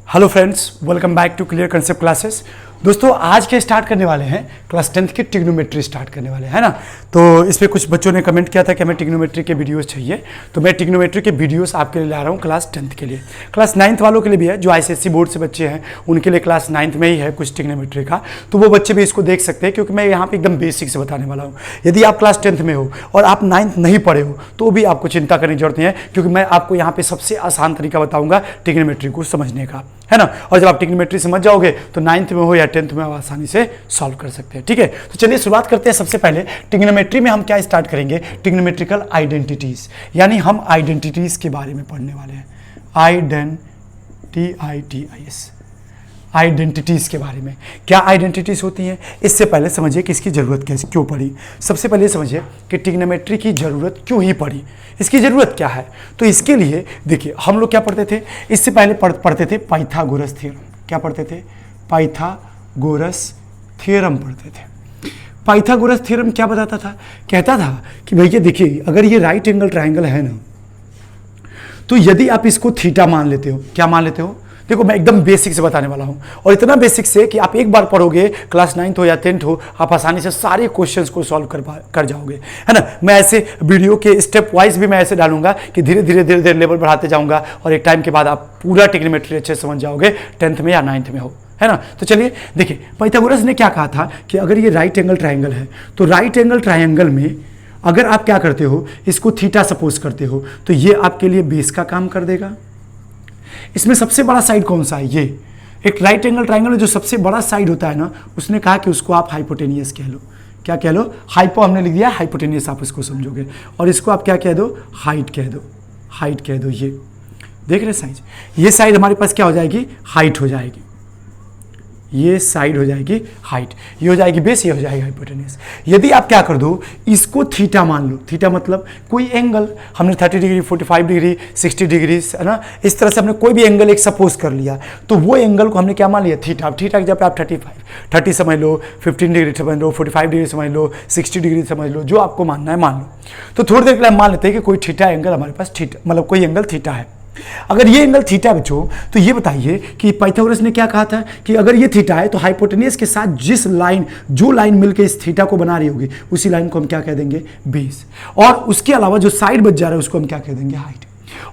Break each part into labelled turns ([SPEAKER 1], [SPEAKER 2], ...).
[SPEAKER 1] Hello friends, welcome back to clear concept classes. दोस्तों आज के स्टार्ट करने वाले हैं क्लास 10th की ट्रिग्नोमेट्री स्टार्ट करने वाले हैं ना। तो इस पर कुछ बच्चों ने कमेंट किया था कि हमें ट्रिग्नोमेट्री के वीडियोस चाहिए, तो मैं ट्रिग्नोमेट्री के वीडियोस आपके लिए ला रहा हूँ क्लास 10th के लिए। क्लास 9th वालों के लिए भी है, जो ICSE बोर्ड से बच्चे हैं उनके लिए क्लास 9th में ही है कुछ ट्रिग्नोमेट्री का, तो वो बच्चे भी इसको देख सकते हैं क्योंकि मैं यहाँ पे एकदम बेसिक से बताने वाला हूँ। यदि आप क्लास 10th में हो और आप 9th नहीं पढ़े हो तो भी आपको चिंता करने की जरूरत नहीं है, क्योंकि मैं आपको यहाँ पे सबसे आसान तरीका बताऊँगा ट्रिग्नोमेट्री को समझने का, है ना। और जब आप ट्रिग्नोमेट्री समझ जाओगे तो 9th में हो या 10th में आप आसानी से सॉल्व कर सकते हैं। ठीक है, तो चलिए शुरुआत करते हैं। सबसे पहले ट्रिग्नोमेट्री में हम क्या स्टार्ट करेंगे, ट्रिग्नोमेट्रिकल आइडेंटिटीज, यानी हम आइडेंटिटीज के बारे में पढ़ने वाले हैं। आइडेंटिटीज के बारे में, क्या आइडेंटिटीज होती हैं, इससे पहले समझिए कि इसकी जरूरत कैसे क्यों पड़ी। सबसे पहले समझिए कि ट्रिग्नोमेट्री की जरूरत क्यों ही पड़ी, इसकी जरूरत क्या है। तो इसके लिए देखिए हम लोग क्या पढ़ते थे, इससे पहले पढ़ते थे पाइथागोरस थ्योरम। क्या पढ़ते थे? पाइथागोरस थ्योरम पढ़ते थे। पाइथागोरस थ्योरम क्या बताता था? कहता था कि भैया देखिए, अगर ये राइट एंगल ट्राइंगल है ना, तो यदि आप इसको थीटा मान लेते हो, क्या मान लेते हो? देखो मैं एकदम बेसिक से बताने वाला हूं, और इतना बेसिक से कि आप एक बार पढ़ोगे, क्लास 9th हो या 10th हो, आप आसानी से सारे क्वेश्चंस को सॉल्व कर जाओगे, है ना। मैं ऐसे वीडियो के स्टेप वाइज भी मैं ऐसे डालूंगा कि धीरे धीरे लेवल बढ़ाते जाऊंगा, और एक टाइम के बाद आप पूरा ट्रिग्नोमेट्री अच्छे से समझ जाओगे, 10th में या 9th में हो, है ना। तो चलिए देखिए, पाइथागोरस ने क्या कहा था कि अगर ये राइट एंगल ट्राइंगल है, तो राइट एंगल ट्राइंगल में अगर आप क्या करते हो, इसको थीटा सपोज करते हो, तो ये आपके लिए बेस का काम कर देगा। इसमें सबसे बड़ा साइड कौन सा है? ये एक राइट एंगल ट्राइंगल में जो सबसे बड़ा साइड होता है ना, उसने कहा कि उसको आप हाइपोटेनियस कह लो। क्या कह लो? हाइपो हमने लिख दिया, हाइपोटेनियस आप इसको समझोगे, और इसको आप क्या कह दो? हाइट कह दो। हाइट कह दो। ये देख रहे साइज, ये साइड हमारे पास क्या हो जाएगी? हाइट हो जाएगी। ये साइड हो जाएगी हाइट, ये हो जाएगी बेस, ये हो जाएगी हाइपोटेनियस। यदि आप क्या कर दो, इसको थीटा मान लो। थीटा मतलब कोई एंगल, हमने 30 डिग्री, 45 डिग्री, 60 डिग्री, है ना, इस तरह से हमने कोई भी एंगल एक सपोज कर लिया, तो वो एंगल को हमने क्या मान लिया? थीटा। थीटा की जब आप 30 समझ लो, 15 डिग्री समझ लो, 45 डिग्री समझ लो, 60 डिग्री समझ लो, जो आपको मानना है मान लो। तो थोड़ी देर के लिए हम मान लेते हैं कि कोई थीटा एंगल हमारे पास, थीटा मतलब कोई एंगल थीटा है। अगर ये एंगल थीटा बच्चों, तो ये बताइए कि पाइथागोरस ने क्या कहा था कि अगर ये थीटा है तो हाइपोटेनियस के साथ जो लाइन मिलकर इस थीटा को बना रही होगी, उसी लाइन को हम क्या कह देंगे? बेस। और उसके अलावा जो साइड बच जा रहा है उसको हम क्या कह देंगे? हाइट।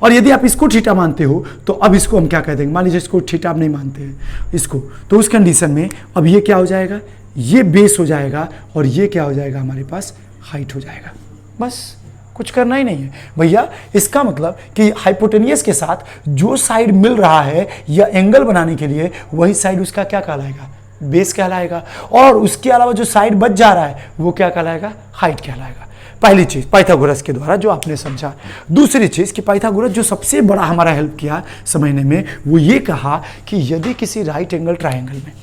[SPEAKER 1] और यदि आप इसको थीटा मानते हो तो अब इसको हम क्या कह देंगे? मान लीजिए इसको थीटा आप नहीं मानते हैं इसको, तो उस कंडीशन में अब ये क्या हो जाएगा? ये बेस हो जाएगा, और ये क्या हो जाएगा? हमारे पास हाइट हो जाएगा। बस, कुछ करना ही नहीं है भैया। इसका मतलब कि हाइपोटेनियस के साथ जो साइड मिल रहा है या एंगल बनाने के लिए, वही साइड उसका क्या कहलाएगा? बेस कहलाएगा। और उसके अलावा जो साइड बच जा रहा है वो क्या कहलाएगा? हाइट कहलाएगा। पहली चीज पाइथागोरस के द्वारा जो आपने समझा। दूसरी चीज कि पाइथागोरस जो सबसे बड़ा हमारा हेल्प किया समझने में, वो ये कहा कि यदि किसी राइट एंगल ट्राइंगल में,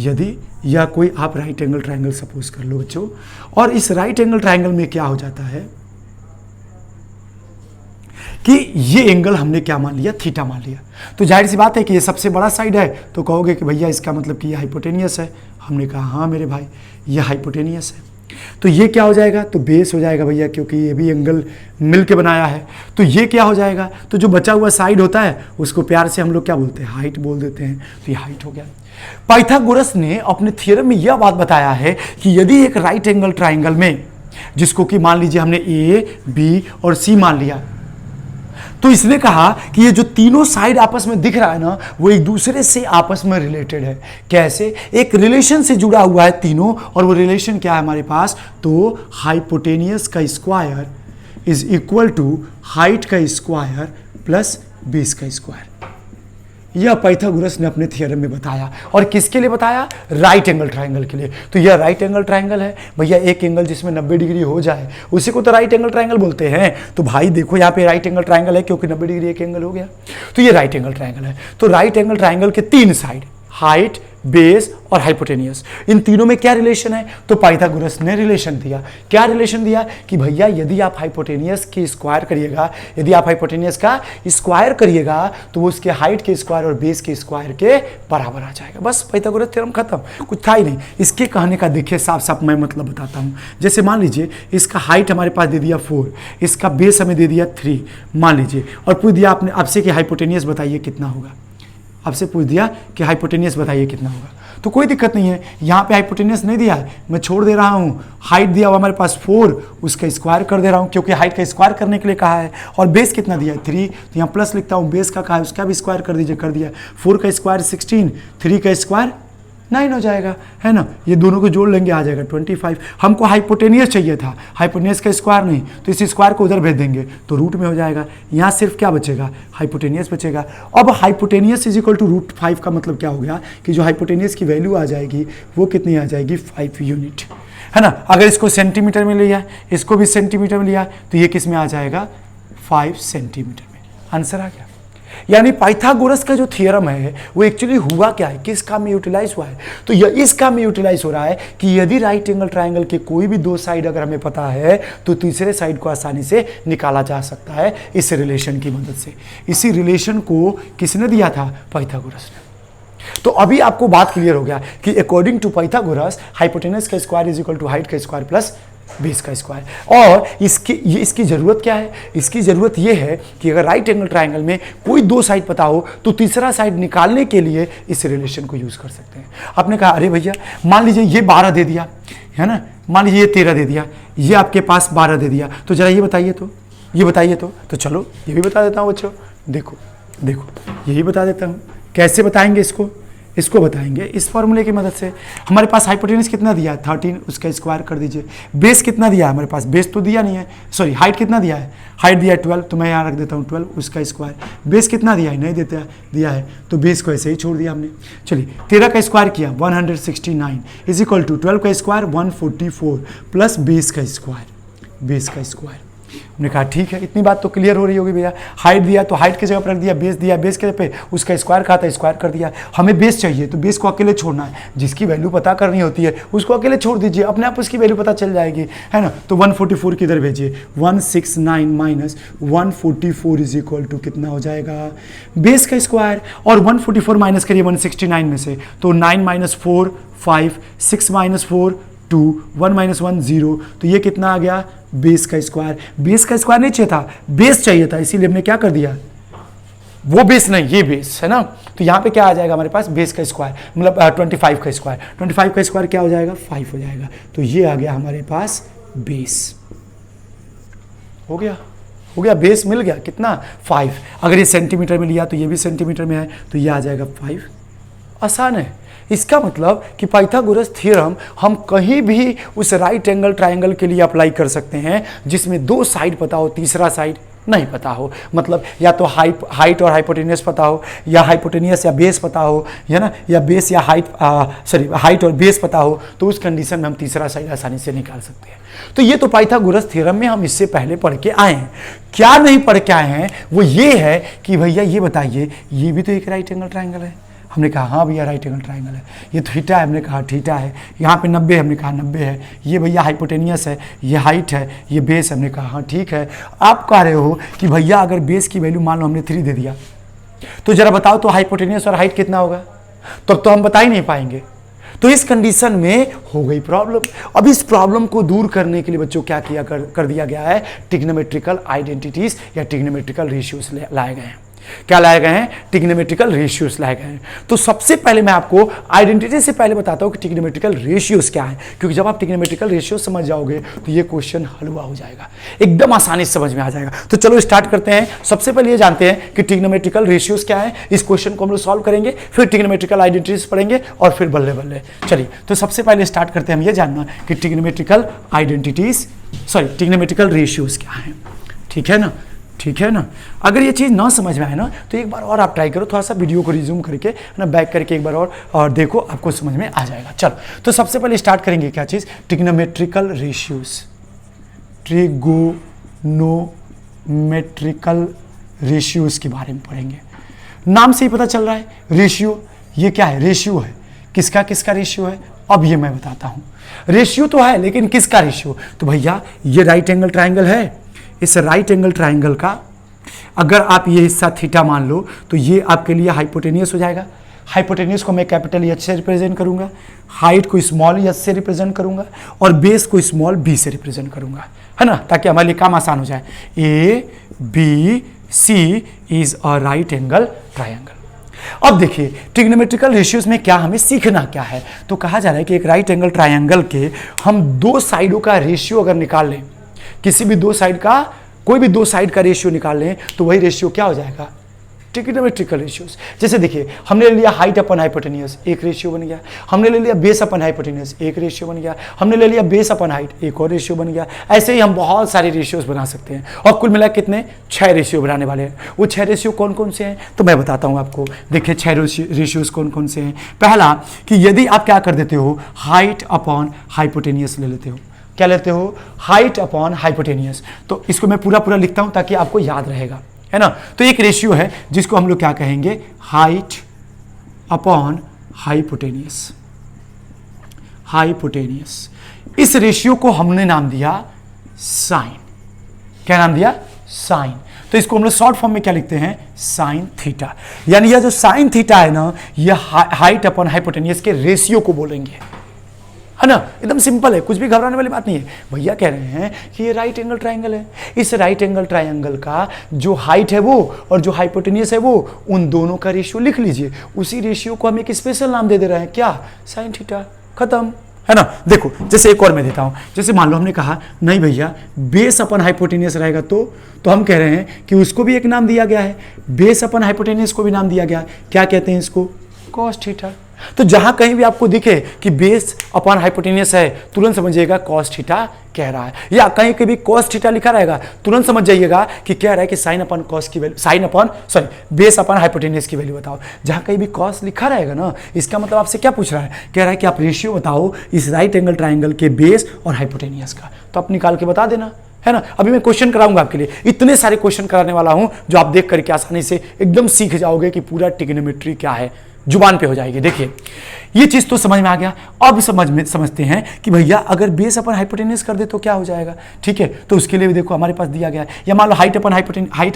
[SPEAKER 1] यदि या कोई आप राइट एंगल ट्राइंगल सपोज कर लो बच्चों, और इस राइट एंगल ट्राइंगल में क्या हो जाता है कि ये एंगल हमने क्या मान लिया? थीटा मान लिया। तो जाहिर सी बात है कि ये सबसे बड़ा साइड है, तो कहोगे कि भैया इसका मतलब कि ये हाइपोटेनियस है। हमने कहा हाँ मेरे भाई, ये हाइपोटेनियस है। तो ये क्या हो जाएगा? तो बेस हो जाएगा भैया, क्योंकि ये भी एंगल मिल के बनाया है। तो ये क्या हो जाएगा? तो जो बचा हुआ साइड होता है उसको प्यार से हम लोग क्या बोलते हैं? हाइट बोल देते हैं। तो ये हाइट हो गया। पाइथागोरस ने अपने थ्योरम में यह बात बताया है कि यदि एक राइट एंगल ट्राइंगल में, जिसको कि मान लीजिए हमने ए, बी और सी मान लिया, तो इसने कहा कि ये जो तीनों साइड आपस में दिख रहा है ना, वो एक दूसरे से आपस में रिलेटेड है। कैसे? एक रिलेशन से जुड़ा हुआ है तीनों, और वो रिलेशन क्या है हमारे पास? तो हाइपोटेनियस का square is equal to height का स्क्वायर प्लस बेस का स्क्वायर। यह पाइथागोरस ने अपने थ्योरम में बताया। और किसके लिए बताया? राइट एंगल ट्राइंगल के लिए। तो यह राइट एंगल ट्राइंगल है भैया, एक एंगल जिसमें 90 डिग्री हो जाए उसी को तो राइट एंगल ट्राइंगल बोलते हैं। तो भाई देखो यहाँ पे राइट एंगल ट्राइंगल है, क्योंकि 90 डिग्री एक एंगल हो गया, तो ये राइट एंगल ट्राइंगल है। तो राइट एंगल ट्राइंगल के तीन साइड, हाइट, बेस और हाइपोटेनियस, इन तीनों में क्या रिलेशन है? तो पाइथागोरस ने रिलेशन दिया। क्या रिलेशन दिया? कि भैया यदि आप हाइपोटेनियस की स्क्वायर करिएगा, यदि आप हाइपोटेनियस का स्क्वायर करिएगा, तो वो उसके हाइट के स्क्वायर और बेस के स्क्वायर के बराबर आ जाएगा। बस पाइथागोरस थ्योरम खत्म, कुछ था ही नहीं। इसके कहने का देखिए साफ साफ मैं मतलब बताता हूँ। जैसे मान लीजिए इसका हाइट हमारे पास दे दिया 4, इसका बेस हमें दे दिया 3 मान लीजिए, और पूछ दिया आपने आपसे कि हाइपोटेनियस बताइए कितना होगा। आपसे पूछ दिया कि हाइपोटेनियस बताइए कितना होगा, तो कोई दिक्कत नहीं है, यहाँ पे हाइपोटेनियस नहीं दिया है, मैं छोड़ दे रहा हूँ। हाइट दिया हुआ हमारे पास 4, उसका स्क्वायर कर दे रहा हूँ क्योंकि हाइट का स्क्वायर करने के लिए कहा है। और बेस कितना दिया है 3, तो यहाँ प्लस लिखता हूँ, बेस का कहा है उसका भी स्क्वायर कर दीजिए, कर दिया। 4 का स्क्वायर 16, 3 का स्क्वायर 9 हो जाएगा, है ना। ये दोनों को जोड़ लेंगे आ जाएगा 25। हमको हाइपोटेनियस चाहिए था, हाइपोटेनियस का स्क्वायर नहीं, तो इस स्क्वायर को उधर भेज देंगे तो रूट में हो जाएगा। यहाँ सिर्फ क्या बचेगा, हाइपोटेनियस बचेगा। अब हाइपोटेनियस इज इक्वल टू √5 का मतलब क्या हो गया कि जो हाइपोटेनियस की वैल्यू आ जाएगी वो कितनी आ जाएगी, 5 यूनिट, है ना। अगर इसको सेंटीमीटर में लिया, इसको भी सेंटीमीटर में लिया, तो ये किस में आ जाएगा, 5 सेंटीमीटर में। आंसर आ गया। यानी पाइथागोरस का जो थ्योरम है वो एक्चुअली हुआ क्या है, किस काम में यूटिलाइज हुआ है, तो यह इस काम में यूटिलाइज हो रहा है कि यदि राइट एंगल ट्रायंगल के कोई भी 2 साइड अगर हमें पता है तो तीसरे साइड को आसानी से निकाला जा सकता है इस रिलेशन की मदद से। इसी रिलेशन को किसने दिया था, पाइथागोरस ने। तो अभी आपको बात क्लियर हो गया कि अकॉर्डिंग टू पाइथागोरस हाइपोटेनस का square is equal to height का स्क्वायर प्लस बेस का स्क्वायर। और इसकी जरूरत क्या है, इसकी जरूरत यह है कि अगर राइट एंगल ट्रायंगल में कोई 2 साइड पता हो तो तीसरा साइड निकालने के लिए इस रिलेशन को यूज कर सकते हैं। आपने कहा अरे भैया मान लीजिए ये 12 दे दिया, है ना, मान लीजिए ये 13 दे दिया, ये आपके पास 12 दे दिया, तो जरा ये बताइए तो चलो ये भी बता देता हूँ बच्चों। देखो यही बता देता हूँ। कैसे बताएंगे इसको बताएंगे इस फॉर्मूले की मदद से। हमारे पास हाइपोटेनस कितना दिया है 13, उसका स्क्वायर कर दीजिए। बेस कितना दिया है हमारे पास, बेस तो दिया नहीं है, सॉरी हाइट कितना दिया है, हाइट दिया है 12, तो मैं यहाँ रख देता हूँ 12, उसका स्क्वायर। बेस कितना दिया है, नहीं देता दिया है, तो बेस को ऐसे ही छोड़ दिया हमने। चलिए 13 का स्क्वायर किया 169 इज इक्वल टू 12 का स्क्वायर 144 प्लस बेस का स्क्वायर। हमने कहा ठीक है, इतनी बात तो क्लियर हो रही होगी भैया। हाइट दिया तो हाइट की जगह पर रख दिया, बेस दिया बेस के पे उसका स्क्वायर कहा था, स्क्वायर कर दिया। हमें बेस चाहिए तो बेस को अकेले छोड़ना है, जिसकी वैल्यू पता करनी होती है उसको अकेले छोड़ दीजिए, अपने आप उसकी वैल्यू पता चल जाएगी, है ना। तो 144 किधर भेजिए, 169 माइनस 144 इज इक्वल टू कितना हो जाएगा, बेस का स्क्वायर। और 144 माइनस करिए 169 में से, तो 9 माइनस 4 5, 6 माइनस 4 2, 1 माइनस 1 0, तो ये कितना आ गया, बेस का स्क्वायर। बेस का स्क्वायर नहीं चाहिए था, बेस चाहिए था, इसीलिए हमने क्या कर दिया, वो बेस नहीं ये बेस, है ना। तो यहाँ पे क्या आ जाएगा हमारे पास, बेस का स्क्वायर मतलब 25 का स्क्वायर। 25 का स्क्वायर क्या हो जाएगा, 5 हो जाएगा। तो ये आ गया हमारे पास बेस, हो गया बेस मिल गया कितना, 5। अगर ये सेंटीमीटर में लिया तो ये भी सेंटीमीटर में है, तो ये आ जाएगा 5। आसान है। इसका मतलब कि पाइथागोरस थ्योरम हम कहीं भी उस राइट एंगल ट्रायंगल के लिए अप्लाई कर सकते हैं जिसमें 2 साइड पता हो, तीसरा साइड नहीं पता हो। मतलब या तो हाइट और हाइपोटेनियस पता हो, या हाइपोटेनियस या बेस पता हो, है ना, या बेस या हाइट और बेस पता हो, तो उस कंडीशन में हम तीसरा साइड आसानी से निकाल सकते हैं। तो ये तो पाइथागोरस थ्योरम में हम इससे पहले पढ़ के आए हैं। क्या नहीं पढ़ के आए हैं वो ये है कि भैया ये बताइए, ये भी तो एक राइट एंगल ट्रायंगल है। हमने कहा हाँ भैया राइट एंगल ट्रायंगल है। ये थीटा है, हमने कहा थीटा है। यहाँ पे 90 है, हमने कहा 90 है। ये भैया हाइपोटेनियस है, ये हाइट है, ये बेस, हमने कहा हाँ ठीक है। आप कह रहे हो कि भैया अगर बेस की वैल्यू मान लो हमने 3 दे दिया, तो जरा बताओ तो हाइपोटेनियस और हाइट कितना होगा, तब तो हम बता ही नहीं पाएंगे। तो इस कंडीशन में हो गई प्रॉब्लम। अब इस प्रॉब्लम को दूर करने के लिए बच्चों क्या किया कर दिया गया है, ट्रिग्नोमेट्रिकल आइडेंटिटीज या ट्रिग्नोमेट्रिकल रेशियोज लाए गए हैं। क्या लाए गए हैं, ट्रिग्नोमेट्रिकल रेशियोज लाए गए हैं। तो सबसे पहले मैं आपको आइडेंटिटी से पहले बताता हूं कि ट्रिग्नोमेट्रिकल रेशियोज क्या है, क्योंकि जब आप ट्रिग्नोमेट्रिकल रेशियोज समझ जाओगे तो ये क्वेश्चन हलवा हो जाएगा, एकदम आसानी से समझ में आ जाएगा। तो चलो स्टार्ट करते हैं। सबसे पहले ये जानते हैं कि ट्रिग्नोमेट्रिकल रेशियोज क्या है। इस क्वेश्चन को हम लोग सॉल्व करेंगे, फिर ट्रिग्नोमेट्रिकल आइडेंटिटीज पढ़ेंगे और फिर बल्ले बल्ले। चलिए तो सबसे पहले स्टार्ट करते हैं हम ये जानना कि ट्रिग्नोमेट्रिकल रेशियोज क्या है। ठीक है ना। अगर ये चीज़ ना समझ में आए ना तो एक बार और आप ट्राई करो, थोड़ा सा वीडियो को रिज्यूम करके ना बैक करके एक बार और देखो, आपको समझ में आ जाएगा। चलो तो सबसे पहले स्टार्ट करेंगे क्या चीज़, ट्रिग्नोमेट्रिकल रेशियोज। ट्रिग्नोमेट्रिकल रेशियोज के बारे में पढ़ेंगे। नाम से ही पता चल रहा है रेशियो, ये क्या है, रेशियो है। किसका किसका रेशियो है, अब ये मैं बताता हूँ। रेशियो तो है लेकिन किसका रेशियो, तो भैया ये राइट एंगल ट्रायंगल है। इस राइट एंगल ट्रायंगल का अगर आप ये हिस्सा थीटा मान लो तो ये आपके लिए हाइपोटेनियस हो जाएगा। हाइपोटेनियस को मैं कैपिटल एच से रिप्रेजेंट करूंगा, हाइट को स्मॉल एच से रिप्रेजेंट करूंगा और बेस को स्मॉल बी से रिप्रेजेंट करूंगा, है ना, ताकि हमारे लिए काम आसान हो जाए। A B C is a right angle triangle. अब देखिए ट्रिग्नोमेट्रिकल रेशियोज में क्या हमें सीखना क्या है, तो कहा जा रहा है कि एक राइट एंगल ट्रायंगल के हम दो साइडों का रेशियो अगर निकाल लें, किसी भी दो साइड का, कोई भी दो साइड का रेशियो निकाल लें, तो वही रेशियो क्या हो जाएगा, ट्रिग्नोमेट्रिकल रेशियोज। जैसे देखिए हमने ले लिया हाइट अपन हाइपोटेनियस, एक रेशियो बन गया। हमने ले लिया बेस अपन हाइपोटेनियस, एक रेशियो बन गया। हमने ले लिया बेस अपन हाइट, एक और रेशियो बन गया। ऐसे ही हम बहुत सारे रेशियोज बना सकते हैं और कुल मिला कितने 6 रेशियो बनाने वाले हैं। वो 6 रेशियो कौन कौन से हैं तो मैं बताता हूं आपको। देखिए 6 रेशियोज कौन कौन से हैं। पहला कि यदि आप क्या कर देते हो, हाइट अपॉन हाइपोटेनियस ले लेते हो, क्या लेते हो, हाइट अपॉन हाइपोटेनियस। तो इसको मैं पूरा पूरा लिखता हूं ताकि आपको याद रहेगा, है ना। तो एक रेशियो है जिसको हम लोग क्या कहेंगे, हाइट अपॉन हाइपोटेनियस, हाइपोटेनियस। इस रेशियो को हमने नाम दिया साइन। क्या नाम दिया, साइन। तो इसको हम लोग शॉर्ट फॉर्म में क्या लिखते हैं, साइन थीटा। यानी यह जो साइन थीटा है ना, यह हाइट अपॉन हाइपोटेनियस के रेशियो को बोलेंगे, है ना। एकदम सिंपल है, कुछ भी घबराने वाली बात नहीं है। भैया कह रहे हैं कि ये राइट एंगल ट्रायंगल है, इस राइट एंगल ट्रायंगल का जो हाइट है वो और जो हाइपोटेनियस है वो, उन दोनों का रेशियो लिख लीजिए। उसी रेशियो को हम एक स्पेशल नाम दे रहे हैं, क्या, साइन थीटा, खत्म, है ना। देखो जैसे एक और मैं देता हूं, जैसे मान लो हमने कहा नहीं भैया बेस अपन हाइपोटेनियस रहेगा, तो हम कह रहे हैं कि उसको भी एक नाम दिया गया है, बेस अपन हाइपोटेनियस को भी नाम दिया गया है। क्या कहते हैं इसको, कॉस थीटा। तो जहां कहीं भी आपको दिखे कि बेस अपॉन हाइपोटेनियस है, तुरंत समझिएगा कॉस थीटा कह रहा है। या कहीं कभी कॉस थीटा लिखा रहेगा, तुरंत समझ जाइएगा कि कह रहा है कि साइन अपॉन कॉस की value, sine upon base upon hypotenuse की वैल्यू बताओ। जहां कहीं भी कॉस लिखा रहेगा ना, इसका मतलब आपसे क्या पूछ रहा है, कह रहा है कि आप रेशियो बताओ इस राइट एंगल ट्राइंगल के बेस और हाइपोटेनियस का। तो आप निकाल के बता देना, है ना। अभी मैं क्वेश्चन कराऊंगा आपके लिए, इतने सारे क्वेश्चन कराने वाला हूं जो आप देख करके आसानी से एकदम सीख जाओगे कि पूरा ट्रिग्नोमेट्री क्या है, जुबान पे हो जाएगी। देखिए ये चीज तो समझ में आ गया। अब समझते हैं कि भैया अगर बेस अपन हाइपोटेनियस कर दे तो क्या हो जाएगा, ठीक है। तो उसके लिए भी देखो हमारे पास दिया गया है, या मान लो हाइट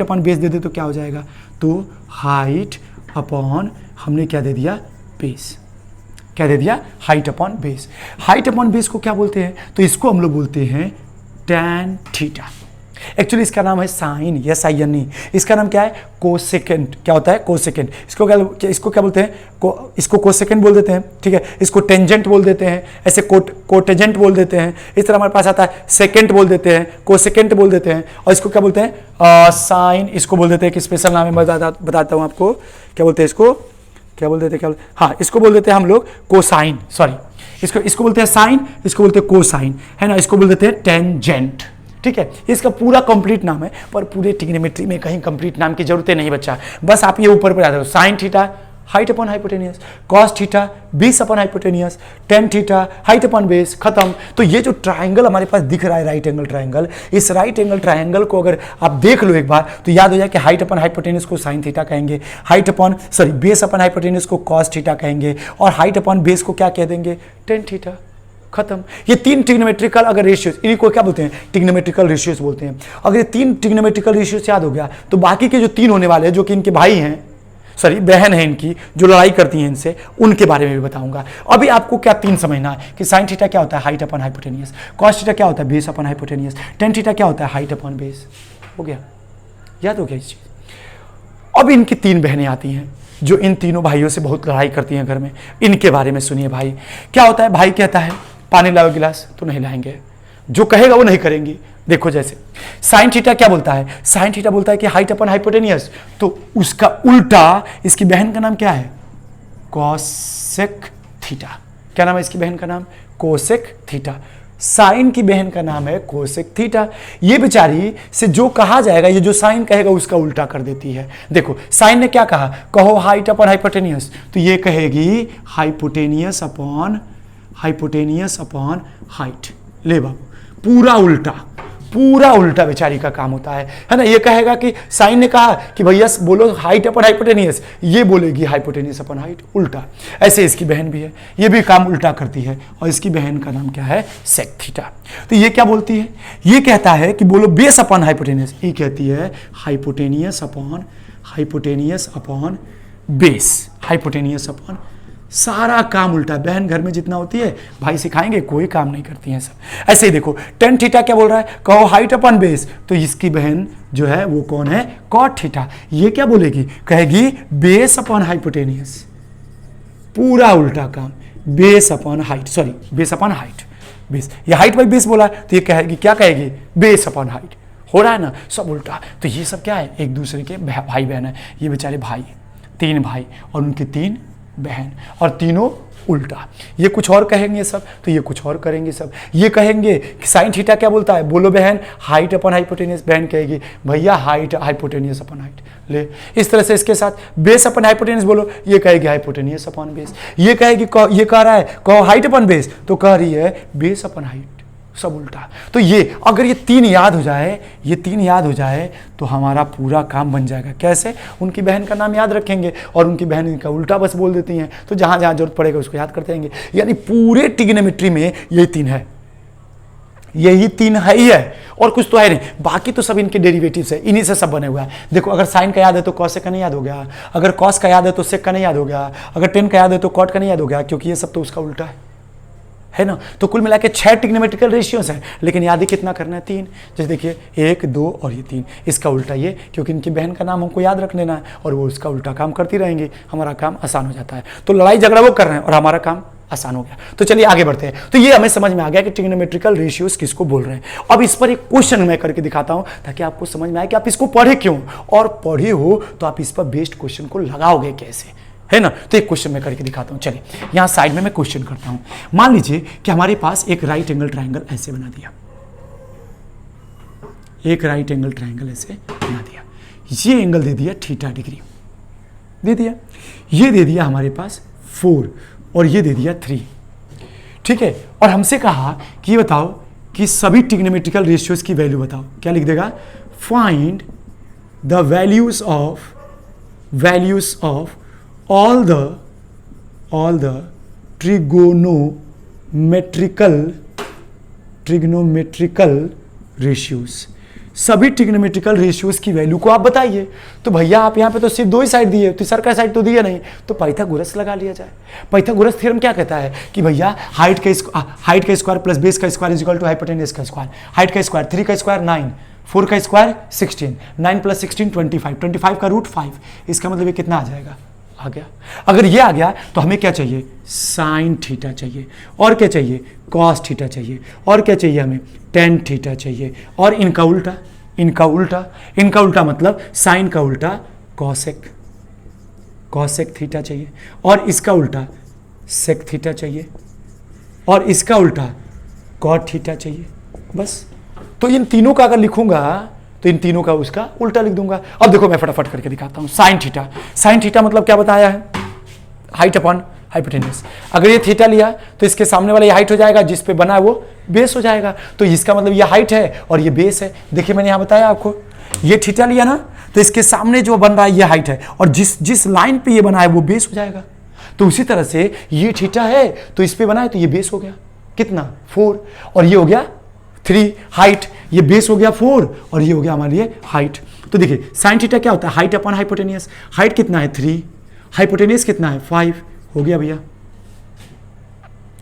[SPEAKER 1] अपन बेस दे दे तो क्या हो जाएगा, तो हाइट अपॉन हमने क्या दे दिया, बेस। क्या दे दिया, height upon base. Height upon base को क्या बोलते हैं, तो इसको हम लोग बोलते हैं टैन थीटा। एक्चुअली इसका नाम है sine, S I N E. इसका नाम क्या है, कोसेकेंट। क्या होता है, कोसेकेंट। इसको क्या बोलते हैं, इसको कोसेकेंट बोल देते हैं, ठीक है। इसको टेंजेंट बोल देते हैं, ऐसे कोटेजेंट बोल देते हैं। इस तरह हमारे पास आता है सेकेंट बोल देते हैं, कोसेकेंट बोल देते हैं, और इसको क्या बोलते हैं, साइन। इसको बोल देते हैं कि स्पेशल नाम है, मैं बताता हूँ आपको क्या बोलते हैं इसको, क्या बोल देते हैं, क्या हाँ, इसको बोल देते हैं हम लोग कोसाइन, सॉरी इसको बोलते हैं साइन, इसको बोलते हैं कोसाइन, है ना। इसको बोल देते हैं टेंजेंट, ठीक है। इसका पूरा कंप्लीट नाम है, पर पूरे ट्रिग्नोमेट्री में कहीं कंप्लीट नाम की जरूरत नहीं बच्चा। बस आप ये ऊपर पर आते हो, sine theta height upon hypotenuse, cos theta base upon hypotenuse, tan theta height upon base, खत्म। तो ये जो ट्रायंगल हमारे पास दिख रहा है राइट एंगल ट्रायंगल, इस राइट एंगल ट्रायंगल को अगर आप देख लो एक बार तो याद हो जाए कि हाइट अपॉन हाइपोटेनियस को साइन थीटा कहेंगे, बेस अपॉन हाइपोटेनियस को कॉस थीटा कहेंगे, और हाइट अपॉन बेस को क्या कह देंगे, टेन थीटा, खत्म। ये तीन ट्रिग्नोमेट्रिकल अगर रेशियोज, इनको क्या बोलते हैं, ट्रिग्नोमेट्रिकल रेशियोज बोलते हैं। अगर ये तीन ट्रिग्नोमेट्रिकल रेशियोज याद हो गया तो बाकी के जो तीन होने वाले हैं, जो कि इनके भाई हैं, बहन है इनकी, जो लड़ाई करती हैं इनसे, उनके बारे में भी बताऊंगा। अभी आपको क्या तीन समझना है कि साइन थीटा क्या होता है, height upon hypotenuse, cos theta क्या होता है, base upon hypotenuse, tan theta क्या होता है, हाइट अपॉन बेस। हो गया, याद हो गया इस चीज। अब इनकी तीन बहनें आती हैं जो इन तीनों भाइयों से बहुत लड़ाई करती हैं घर में। इनके बारे में सुनिए भाई, क्या होता है, भाई कहता है पानी लाओ गिलास, तो नहीं लाएंगे, जो कहेगा वो नहीं करेंगी। देखो जैसे साइन थीटा क्या बोलता है, साइन थीटा बोलता है कि हाइट अपॉन हाइपोटेनियस, तो उसका उल्टा इसकी बहन का नाम क्या है, कोसेक थीटा। क्या नाम है इसकी बहन का नाम, कोसेक थीटा। साइन की बहन का नाम है कोसेक थीटा। ये बेचारी से जो कहा जाएगा, ये जो साइन कहेगा उसका उल्टा कर देती है। देखो साइन ने क्या कहा, कहो हाइट अपॉन हाइपोटेनियस, तो ये कहेगी हाइपोटेनियस अपॉन हाइट। ले बाबू, पूरा उल्टा बेचारी का काम होता है ना। ये कहेगा कि साइन ने कहा कि भैया बोलो हाइट अपॉन हाइपोटेनियस, ये बोलेगी हाइपोटेनियस अपॉन हाइट, उल्टा। ऐसे इसकी बहन भी है, ये भी काम उल्टा करती है, और इसकी बहन का नाम क्या है, सेक थीटा। तो ये क्या बोलती है, ये कहता है कि बोलो बेस अपॉन हाइपोटेनियस, ये कहती है hypotenuse upon base, hypotenuse upon सारा काम उल्टा। बहन घर में जितना होती है भाई सिखाएंगे, कोई काम नहीं करती हैं सब। ऐसे ही देखो टेन थीटा क्या बोल रहा है, कहो हाइट अपन बेस, तो इसकी बहन जो है वो कौन है, कॉट थीटा। ये क्या बोलेगी, कहेगी बेस अपॉन हाइपोटेनियस। पूरा उल्टा काम, base upon height, sorry base upon height, base, ये हाइट बाई बेस बोला तो ये कहेगी, क्या कहेगी, बेस अपॉन हाइट। हो रहा है ना, सब उल्टा। तो ये सब क्या है, एक दूसरे के भाई बहन है। ये बेचारे भाई, 3 भाई और उनकी 3 बहन, और तीनों उल्टा। ये कुछ और कहेंगे सब, तो ये कुछ और करेंगे सब। ये कहेंगे कि साइन थीटा क्या बोलता है, बोलो बहन, हाइट अपन हाइपोटेनियस। बहन कहेगी भैया हाइट हाइपोटेनियस अपन हाइट। ले इस तरह से इसके साथ बेस अपन हाइपोटेनियस बोलो, ये कहेगी हाइपोटेनियस अपन बेस। ये कहेगी, ये कह रहा है कहो हाइट अपन बेस, तो कह रही है बेस अपन हाइट। सब उल्टा। तो ये अगर ये 3 याद हो जाए, ये 3 याद हो जाए तो हमारा पूरा काम बन जाएगा। कैसे, उनकी बहन का नाम याद रखेंगे और उनकी बहन इनका उल्टा बस बोल देती हैं, तो जहां जहां जरूरत पड़ेगा उसको याद करते रहेंगे। यानी पूरे ट्रिग्नोमेट्री में यही 3 है, यही 3 है ही है, और कुछ तो है नहीं। बाकी तो सब इनके डेरिवेटिव्स है, इन्हीं से सब बने हुआ है। देखो अगर साइन का याद है तो कॉस का नहीं याद हो गया, अगर कॉस का याद है तो सेक का नहीं याद हो गया, अगर टेन का याद है तो कॉट का नहीं याद हो गया, क्योंकि ये सब तो उसका उल्टा है ना। तो कुल मिला के 6 ट्रिग्नोमेट्रिकल रेशियोज हैं, लेकिन याद ही कितना करना है, 3। जैसे देखिए 1, 2 और ये 3, इसका उल्टा ये, क्योंकि इनकी बहन का नाम हमको याद रख लेना है और वो उसका उल्टा काम करती रहेंगी, हमारा काम आसान हो जाता है। तो लड़ाई झगड़ा वो कर रहे हैं और हमारा काम आसान हो गया। तो चलिए आगे बढ़ते हैं। तो ये हमें समझ में आ गया कि ट्रिग्नोमेट्रिकल रेशियोज किसको बोल रहे हैं। अब इस पर एक क्वेश्चन मैं करके दिखाता हूं ताकि आपको समझ में आए कि आप इसको पढ़े क्यों, और पढ़े हो तो आप इस पर बेस्ड क्वेश्चन को लगाओगे कैसे, है ना। तो एक क्वेश्चन मैं करके दिखाता हूं। चलिए यहां साइड में मैं क्वेश्चन करता हूं। मान लीजिए कि हमारे पास एक राइट एंगल ट्रायंगल ऐसे बना दिया, एक राइट एंगल ट्रायंगल ऐसे बना दिया, ये एंगल दे दिया थीटा डिग्री दे दिया, ये दे दिया हमारे पास 4 और ये दे दिया 3, ठीक है। और हमसे कहा कि ये बताओ कि सभी ट्रिग्नोमेट्रिकल रेशियोज की वैल्यू बताओ। क्या लिख देगा, find the values of all the trigonometrical ratios, सभी ट्रिग्नोमेट्रिकल रेशियोज की वैल्यू को आप बताइए। तो भैया आप यहाँ पे तो सिर्फ 2 ही साइड दिए, तीसरा का साइड तो दिया नहीं, तो पाइथागोरस लगा लिया जाए। पाइथागोरस थ्योरम क्या कहता है कि भैया हाइट का स्क्वायर प्लस बेस का square is equal to hypotenuse का स्क्वायर। हाइट का स्क्वायर 3 का स्क्वायर 9, 4 का स्क्वायर 16, 9 प्लस 16 25, 25 का रूट 5। इसका मतलब ये कितना आ जाएगा, आ गया। अगर ये आ गया तो हमें क्या चाहिए, साइन थीटा चाहिए, और क्या चाहिए, कॉस थीटा चाहिए, और क्या चाहिए हमें, टेन थीटा चाहिए, और इनका उल्टा, इनका उल्टा मतलब साइन का उल्टा कॉसेक थीटा चाहिए, और इसका उल्टा सेक थीटा चाहिए, और इसका उल्टा कॉट थीटा चाहिए। बस। तो इन तीनों का अगर लिखूंगा तो इन तीनों का उसका उल्टा लिख दूंगा। अब देखो मैं फटाफट करके दिखाता हूं। साइन थीटा मतलब क्या बताया है, हाइट अपॉन हाइपोटेनस। अगर ये थीटा लिया तो इसके सामने वाला ये हाइट हो जाएगा, जिस पे बना है वो बेस हो जाएगा। तो इसका मतलब ये हाइट है और ये बेस है। देखिए मैंने यहां बताया आपको, ये थीटा लिया ना तो इसके सामने जो बन रहा है ये हाइट है, और जिस लाइन पे ये बना है वो बेस हो जाएगा। तो उसी तरह से ये थीटा है तो इस पे बना है तो ये बेस हो गया कितना, 4, और ये हो गया 3। हाइट, ये बेस हो गया 4 और ये हो गया हमारे लिए हाइट। तो देखिए साइन थीटा क्या होता है, हाइट अपॉन हाइपोटेनियस। हाइट कितना है 3, हाइपोटेनियस कितना है 5, हो गया भैया,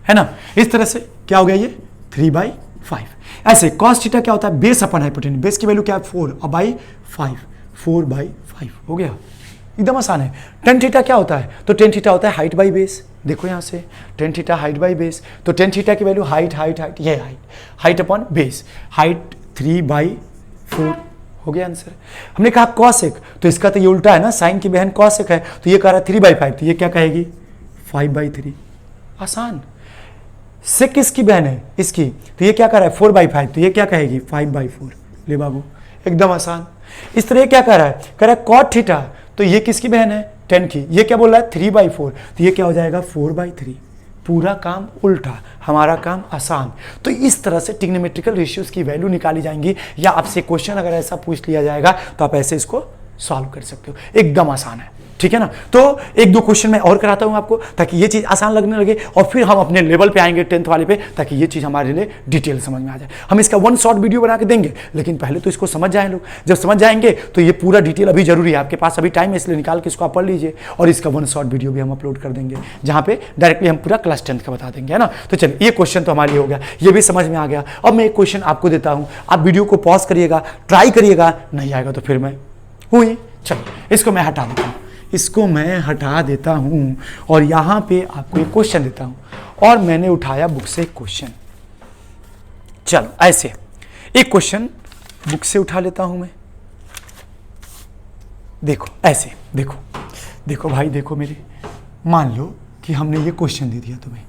[SPEAKER 1] है ना। इस तरह से क्या हो गया ये 3/5। ऐसे कॉस थीटा क्या होता है, बेस अपॉन हाइपोटेनियस। बेस की वैल्यू क्या है 4 और बाई 5, 4/5 हो गया, एकदम आसान है। टेन थीटा क्या होता है, तो टेन थीटा होता है हाइट बाई बेस। देखो यहाँ से tan theta height by base, तो टेन थीटा की वैल्यू हाइट, ये हाइट अपॉन बेस, हाइट 3/4 हो गया आंसर। हमने कहा कॉसेक, तो इसका तो ये उल्टा है ना, साइन की बहन कॉसेक है, तो ये कह रहा है 3/5, तो ये क्या कहेगी 5/3, आसान। सेक किसकी बहन है, इसकी, तो ये क्या कर रहा है 4/5, तो ये क्या कहेगी 5/4। ले बाबू, एकदम आसान। इस तरह ये क्या कह रहा है, कह रहा है कॉट थीटा, तो ये किसकी बहन है 10 की, ये क्या बोल रहा है 3/4, तो ये क्या हो जाएगा 4/3। पूरा काम उल्टा, हमारा काम आसान। तो इस तरह से ट्रिग्नोमेट्रिकल रेशियोज की वैल्यू निकाली जाएंगी, या आपसे क्वेश्चन अगर ऐसा पूछ लिया जाएगा तो आप ऐसे इसको सॉल्व कर सकते हो, एकदम आसान है। ठीक है ना। तो एक दो क्वेश्चन मैं और कराता हूं आपको ताकि ये चीज़ आसान लगने लगे और फिर हम अपने लेवल पे आएंगे 10th वाले पे, ताकि ये चीज़ हमारे लिए डिटेल समझ में आ जाए। हम इसका वन शॉट वीडियो बना के देंगे, लेकिन पहले तो इसको समझ जाए लोग। जब समझ जाएंगे तो ये पूरा डिटेल अभी जरूरी है, आपके पास अभी टाइम है, इसलिए निकाल के इसको आप पढ़ लीजिए। और इसका वन शॉट वीडियो भी हम अपलोड कर देंगे, जहाँ पे डायरेक्टली हम पूरा क्लास 10th का बता देंगे, है ना। तो चलिए, ये क्वेश्चन तो हमारे लिए हो गया, ये भी समझ में आ गया। अब मैं एक क्वेश्चन आपको देता हूँ, आप वीडियो को पॉज करिएगा, ट्राई करिएगा, नहीं आएगा तो फिर मैं हुई। चलिए, इसको मैं हटा देता हूँ, इसको मैं हटा देता हूं और यहां पे आपको एक क्वेश्चन देता हूं। और मैंने उठाया बुक से एक क्वेश्चन, चलो ऐसे एक क्वेश्चन बुक से उठा लेता हूं मैं। देखो ऐसे, देखो देखो भाई, देखो मेरे, मान लो कि हमने ये क्वेश्चन दे दिया तुम्हें,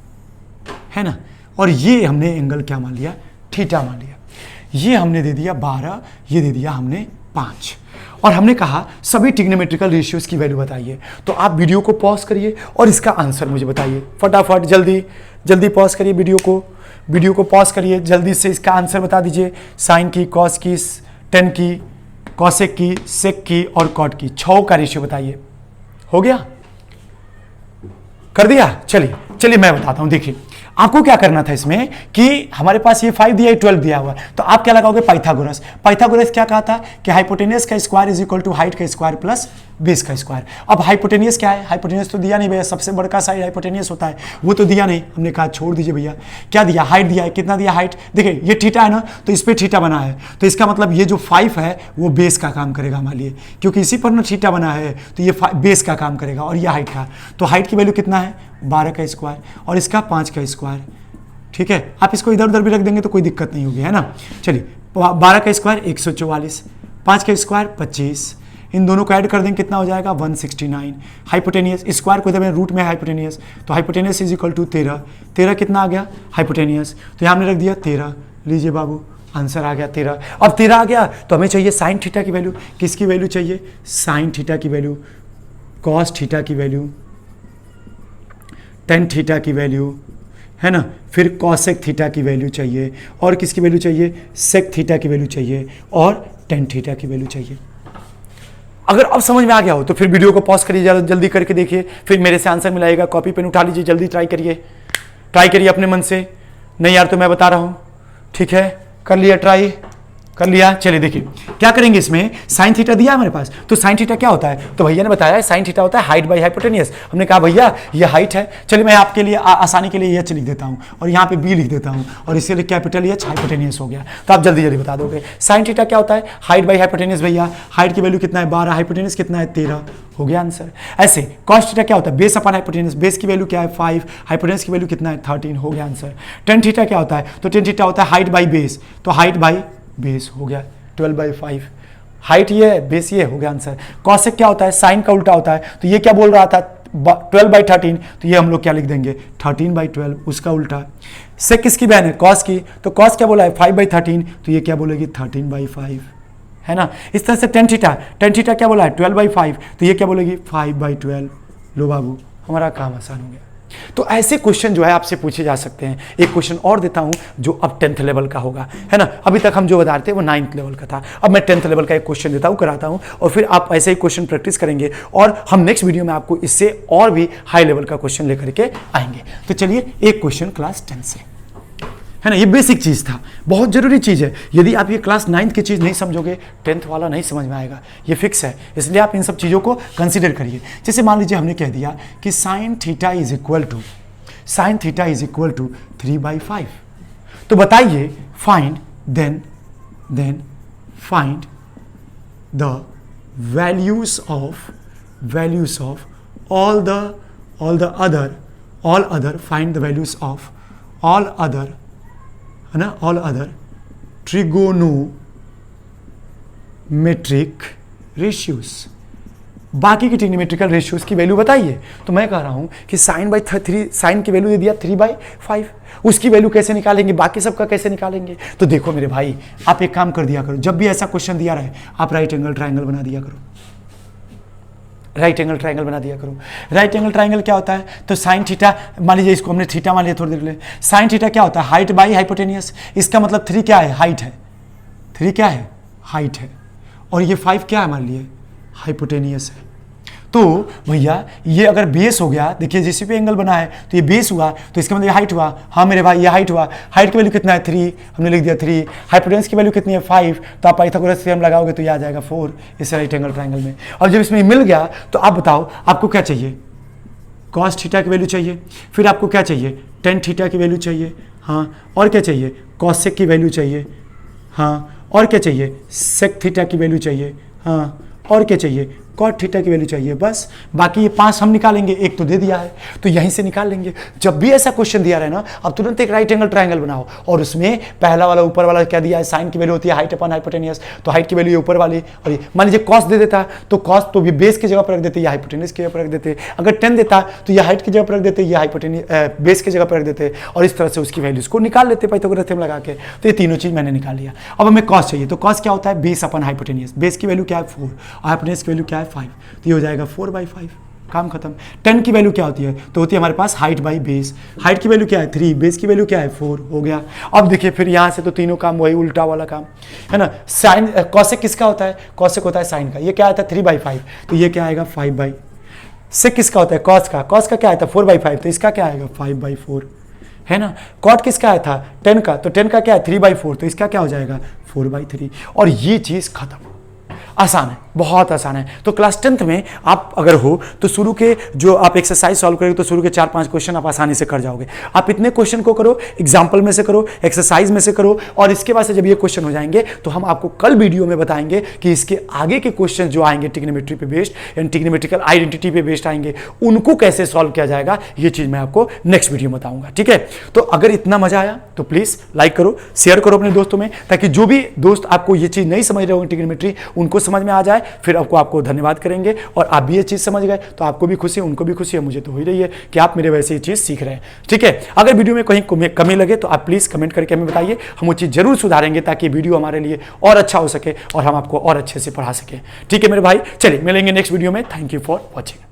[SPEAKER 1] है ना, और ये हमने एंगल क्या मान लिया, थीटा मान लिया। ये हमने दे दिया 12, ये दे दिया हमने 5, और हमने कहा सभी ट्रिग्नोमेट्रिकल रेशियोज की वैल्यू बताइए। तो आप वीडियो को पॉज करिए और इसका आंसर मुझे बताइए फटाफट, जल्दी जल्दी पॉज करिए वीडियो को पॉज करिए, जल्दी से इसका आंसर बता दीजिए। साइन की, कॉस की, टेन की, कॉसेक की, सेक की और कॉट की, 6 का रेशियो बताइए। हो गया, कर दिया। चलिए मैं बताता हूं। देखिए, आपको क्या करना था इसमें कि हमारे पास ये 5 दिया है, 12 दिया हुआ, तो आप क्या लगाओगे, पाइथागोरस। पाइथागोरस क्या कहा था कि हाइपोटेनियस का square is equal to height का स्क्वायर प्लस बेस का स्क्वायर। अब हाइपोटेनियस क्या है, हाइपोटेनियस तो दिया नहीं भैया, सबसे बड़ा साइड हाइपोटेनियस होता है, वो तो दिया नहीं। हमने कहा छोड़ दीजिए भैया। क्या दिया, हाइट दिया है। कितना दिया हाइट, देखिए ये थीटा है ना, तो इस पर थीटा बना है, तो इसका मतलब ये जो 5 है वो बेस का काम करेगा हमारे लिए, क्योंकि इसी पर ना थीटा बना है, तो ये बेस का काम करेगा। और ये हाइट का, तो हाइट की वैल्यू कितना है, 12 का स्क्वायर, और इसका 5 का स्क्वायर। ठीक है, आप इसको इधर उधर भी रख देंगे तो कोई दिक्कत नहीं होगी, है ना। चलिए, 12 का स्क्वायर 144, 5 का स्क्वायर 25, इन दोनों को ऐड कर देंगे, कितना हो जाएगा 169। हाइपोटेनियस स्क्वायर को इधर में रूट में हाइपोटेनियस, तो हाइपोटेनियस इज इक्वल टू 13। 13 कितना आ गया हाइपोटेनियस, तो यहाँ हमने रख दिया 13। लीजिए बाबू, आंसर आ गया 13। अब 13 आ गया तो हमें चाहिए साइन थीटा की वैल्यू। किसकी वैल्यू चाहिए, साइन थीटा की वैल्यू, कॉस थीटा की वैल्यू, टेन थीटा की वैल्यू, है ना, फिर कॉसेक थीटा की वैल्यू चाहिए, और किसकी वैल्यू चाहिए, सेक थीटा की वैल्यू चाहिए, और टेन थीटा की वैल्यू चाहिए। अगर अब समझ में आ गया हो तो फिर वीडियो को पॉज करिए, जल्दी करके देखिए, फिर मेरे से आंसर मिलाएगा। कॉपी पेन उठा लीजिए, जल्दी ट्राई करिए अपने मन से। नहीं यार तो मैं बता रहा हूं, ठीक है, कर लिया ट्राई, कर लिया। चलिए देखिए क्या करेंगे, इसमें साइन थीटा दिया है हमारे पास, तो साइन थीटा क्या होता है, तो भैया ने बताया साइन थीटा होता है हाइट बाई हाइपोटेनियस। हमने कहा भैया ये हाइट है। चलिए मैं आपके लिए आसानी के लिए एच लिख देता हूँ और यहाँ पे बी लिख देता हूँ, और इसके लिए कैपिटल एच हाइपोटेनियस हो गया। तो आप जल्दी जल्दी बता दोगे। साइन थीटा क्या होता है, हाइट बाई हाइपोटेनियस। भैया हाइट की वैल्यू कितना है 12, हाइपोटेनियस कितना है 13, हो गया आंसर। ऐसे कॉस थीटा क्या होता है, बेस अपन हाइपोटेनियस, बेस की वैल्यू क्या है 5, हाइपोटेनियस की वैल्यू कितना है 13, हो गया आंसर। टेन थीटा क्या होता है, तो टेन थीटा होता है हाइट बाई बेस, तो हाइट बाई बेस हो गया 12/5। हाइट ये है, बेस ये, हो गया आंसर। कॉसेक क्या होता है, साइन का उल्टा होता है, तो ये क्या बोल रहा था 12/13, तो ये हम लोग क्या लिख देंगे 13/12, उसका उल्टा। सेक किसकी बहन है, कॉस की, तो कॉस क्या बोला है 5/13, तो ये क्या बोलेगी 13/5, है ना। इस तरह से टेन थीटा क्या बोला है 12/5, तो ये क्या बोलेगी 5/12। लो बाबू, हमारा काम आसान हो गया। तो ऐसे क्वेश्चन जो है आपसे पूछे जा सकते हैं। एक क्वेश्चन और देता हूं जो अब 10th लेवल का होगा, है ना। अभी तक हम जो बता रहे थे वो 9th लेवल का था, अब मैं 10th लेवल का एक क्वेश्चन देता हूं, कराता हूं, और फिर आप ऐसे ही क्वेश्चन प्रैक्टिस करेंगे, और हम नेक्स्ट वीडियो में आपको इससे और भी हाई लेवल का क्वेश्चन लेकर के आएंगे। तो चलिए एक क्वेश्चन क्लास 10 से, है ना, ये बेसिक चीज़ था, बहुत जरूरी चीज़ है। यदि आप ये क्लास 9th की चीज़ नहीं समझोगे, 10th वाला नहीं समझ में आएगा, ये फिक्स है। इसलिए आप इन सब चीज़ों को कंसीडर करिए। जैसे मान लीजिए हमने कह दिया कि sine theta is equal to 3/5, तो बताइए find then find the values of all other find the values of all other, है ना, all other trigonometric ratios। बाकी की ट्रिग्नोमेट्रिकल रेशियोज की वैल्यू बताइए। तो मैं कह रहा हूं कि साइन की वैल्यू दे दिया 3/5, उसकी वैल्यू कैसे निकालेंगे, बाकी सबका कैसे निकालेंगे। तो देखो मेरे भाई, आप एक काम कर दिया करो, जब भी ऐसा क्वेश्चन दिया रहे आप राइट एंगल ट्राइंगल बना दिया करो। राइट एंगल ट्राइंगल क्या होता है, तो साइन थीटा, मान लीजिए इसको हमने थीटा मान लिया थोड़ी देर लिए। साइन थीटा क्या होता है, हाइट बाई हाइपोटेनियस। इसका मतलब 3 क्या है, हाइट है, 3 क्या है, हाइट है, और ये 5 क्या है हमारे लिए, हाइपोटेनियस है। तो भैया ये अगर बेस हो गया, देखिए जिस पे एंगल बना है तो ये बेस हुआ, तो इसका मतलब हाइट हुआ। हाँ मेरे भाई ये हाइट हुआ, हाइट की वैल्यू कितना है 3, हमने लिख दिया 3। हाइपोटेनस की वैल्यू कितनी है 5, तो आप पाइथागोरस थ्योरम लगाओगे तो ये आ जाएगा 4 इस राइट एंगल ट्रायंगल में। और जब इसमें मिल गया तो आप बताओ आपको क्या चाहिए, कॉस थीटा की वैल्यू चाहिए, फिर आपको क्या चाहिए टेन थीटा की वैल्यू चाहिए, हाँ और क्या चाहिए कॉसेक की वैल्यू चाहिए, हाँ और क्या चाहिए सेक थीटा की वैल्यू चाहिए, हाँ और क्या चाहिए कॉट थीटा की वैल्यू चाहिए। बस बाकी ये 5 हम निकालेंगे, एक तो दे दिया है तो यहीं से निकाल लेंगे। जब भी ऐसा क्वेश्चन दिया रहे ना, अब तुरंत एक राइट एंगल ट्रायंगल बनाओ और उसमें पहला वाला ऊपर वाला क्या दिया है, साइन की वैल्यू होती है हाइट अपॉन हाइपोटेनियस, तो हाइट की वैल्यू ये ऊपर वाली, और ये मान लीजिए कॉस दे देता तो कॉस तो ये बेस की जगह पर रख देते, ये हाइपोटेनियस की जगह पर रख देते। अगर 10 देता तो ये हाइट की जगह पर रख देते, ये हाइपोटेनियस बेस की जगह पर रख देते, और इस तरह से उसकी वैल्यूज को निकाल लेते पाइथागोरस थ्योरम लगा के। तो ये तीनों चीज मैंने निकाल लिया। अब हमें कॉस चाहिए, तो कॉस क्या होता है बेस अपॉन हाइपोटेनियस, बेस की वैल्यू क्या है 4 और हाइपोटेनियस की वैल्यू क्या है 5, तो ये हो जाएगा 4/5, काम खत्म। 10 की वैल्यू क्या होती है, तो होती है हमारे पास हाइट बाई बेस, हाइट की वैल्यू क्या है 3, बेस की वैल्यू क्या है 4, हो गया। अब देखिए फिर यहाँ से तो तीनों काम वही उल्टा वाला काम है ना। साइन कॉसेक किसका होता है, कॉसेक होता है साइन का, ये क्या आता है 3/5, तो ये क्या आएगा 5/, सेक किसका होता है कॉस का, कॉस का क्या आया था 4/5, तो इसका क्या आएगा 5/4 है ना। कॉट किसका आया था 10 का, तो 10 का क्या है 3/4, तो इसका क्या हो जाएगा 4/3, और ये चीज खत्म। आसान है, बहुत आसान है। तो क्लास 10th में आप अगर हो तो शुरू के जो आप एक्सरसाइज सॉल्व करोगे तो शुरू के 4-5 क्वेश्चन आप आसानी से कर जाओगे। आप इतने क्वेश्चन को करो, एग्जाम्पल में से करो, एक्सरसाइज में से करो, और इसके बाद से जब ये क्वेश्चन हो जाएंगे तो हम आपको कल वीडियो में बताएंगे कि इसके आगे के क्वेश्चन जो आएंगे ट्रिग्नोमेट्री पे बेस्ड यानी ट्रिग्नोमेट्रिकल आइडेंटिटी पे बेस्ड आएंगे, उनको कैसे सॉल्व किया जाएगा ये चीज मैं आपको नेक्स्ट वीडियो में बताऊंगा। ठीक है, तो अगर इतना मजा आया तो प्लीज लाइक करो, शेयर करो अपने दोस्तों में, ताकि जो भी दोस्त आपको ये चीज नहीं समझ रहे होंगे ट्रिग्नोमेट्री, उनको समझ में आ जाए। फिर आपको धन्यवाद करेंगे, और आप भी ये चीज समझ गए तो आपको भी खुशी, उनको भी खुशी है, मुझे तो हो ही रही है कि आप मेरे वैसे ही चीज सीख रहे हैं। ठीक है, अगर वीडियो में कहीं कमी लगे तो आप प्लीज कमेंट करके हमें बताइए, हम वो चीज जरूर सुधारेंगे ताकि वीडियो हमारे लिए और अच्छा हो सके और हम आपको और अच्छे से पढ़ा सके। ठीक है मेरे भाई, चलिए मिलेंगे नेक्स्ट वीडियो में। Thank you for watching.